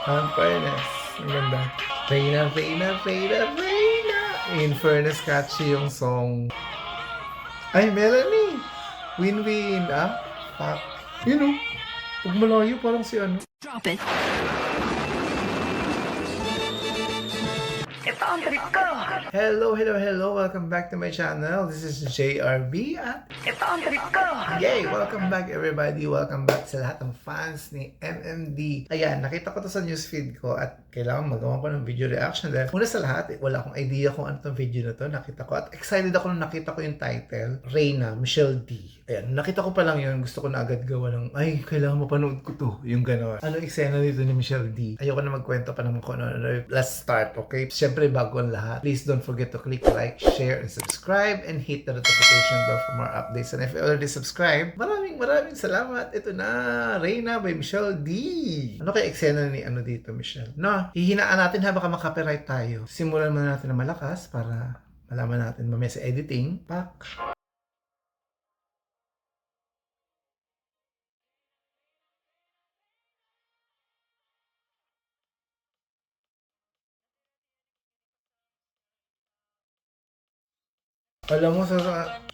Fairness. Ang ganda. Reyna, Reyna, Reyna, Reyna. In fairness, catchy yung song. Ay, Melanie! Win-win, ah? Fuck. You know, pag malayo, parang si ano. Drop it. Ito ang trip ko. Hello, hello, hello. Welcome back to my channel. This is JRB at Ito ang trip ko. yay! Welcome back everybody. Welcome back sa lahat ng fans ni MMD. Ayan, nakita ko to sa newsfeed ko at kailangan magawa ko ng video reaction dahil una sa lahat, wala akong idea kung ano tong video na to. Nakita ko at excited ako nung nakita ko yung title. Reyna, Michelle D. Ayan, nakita ko pa lang yun. Gusto ko na agad gawa ng, ay, kailangan mapanood ko to. Yung gano'n. Ano eksena dito ni Michelle D? Ayoko na magkwento pa naman kung ano. Let's start, okay? Siyempre, bago ang lahat, please don't forget to click like, share, and subscribe, and hit the notification bell for more updates. And if you already subscribed, maraming salamat. Ito na, Reyna by Michelle D. Ano kaya eksena ni ano dito, Michelle? No, hihinaan natin ha, baka makapiright tayo. Simulan muna natin na malakas para malaman natin mamaya sa editing. Pak. Alam mo,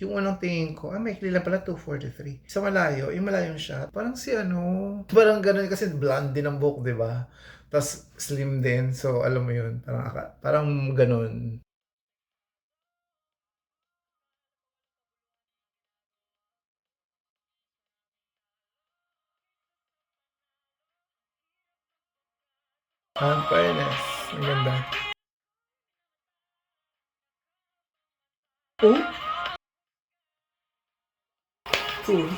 yung unang tingin ko, may lang pala 243. Sa malayo, yung malayong shot, parang si ano, parang ganun kasi blonde din ang buhok, di ba? Tapos slim din, so alam mo yun, parang ganun. Fairness, ang ganda. Oh? Cool.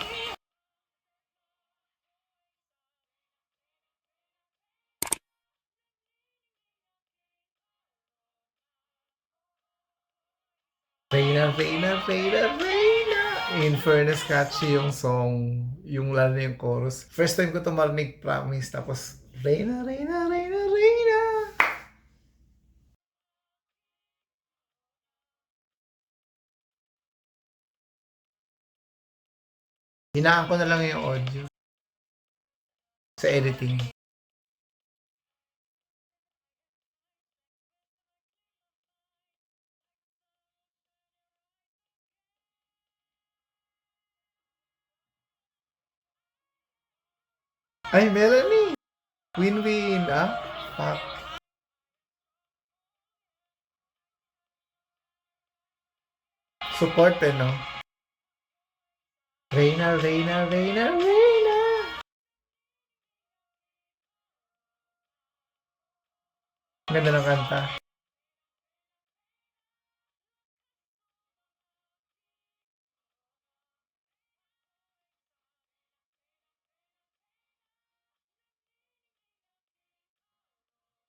Reyna, Reyna, Reyna, Reyna. In fairness, catchy yung song. Yung lalo na yung chorus. First time ko ito marinig, promise. Tapos, Reyna, Reyna, Reyna, Reyna. Hinaan ko na lang yung audio sa editing. Ay, Melanie! Win-win, ah? Fuck. Support, no? Reyna, Reyna, Reyna, Reyna! Ganda ng kanta.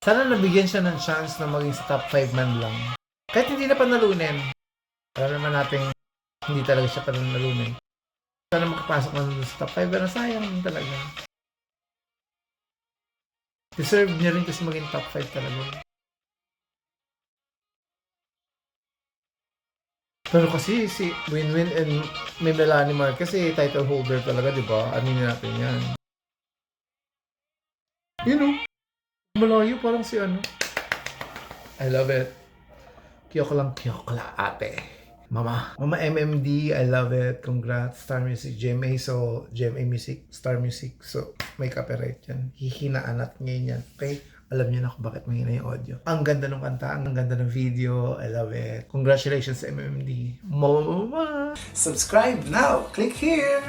Sana nabigyan siya ng chance na maging sa top 5 man lang. Kahit hindi na panalunin. Alam naman natin, hindi talaga siya panalunin. Sana makapasok na sa top 5, pero sayang talaga. Deserve niya rin kasi maging top 5 talaga. Pero kasi si Win-Win and may Melanie Marquez kasi title holder talaga, di ba? Aminin natin yan. You know, malayo parang si ano. I love it. Kiyokla ate. Mama MMD, I love it. Congrats. Star Music, GMA. So, GMA Music, Star Music. So, may copyright yan. Hihinaan at ngayon yan. Okay? Alam niyo na kung bakit mahina yung audio. Ang ganda ng kanta, ang ganda ng video. I love it. Congratulations sa MMD. Mama! Subscribe now! Click here!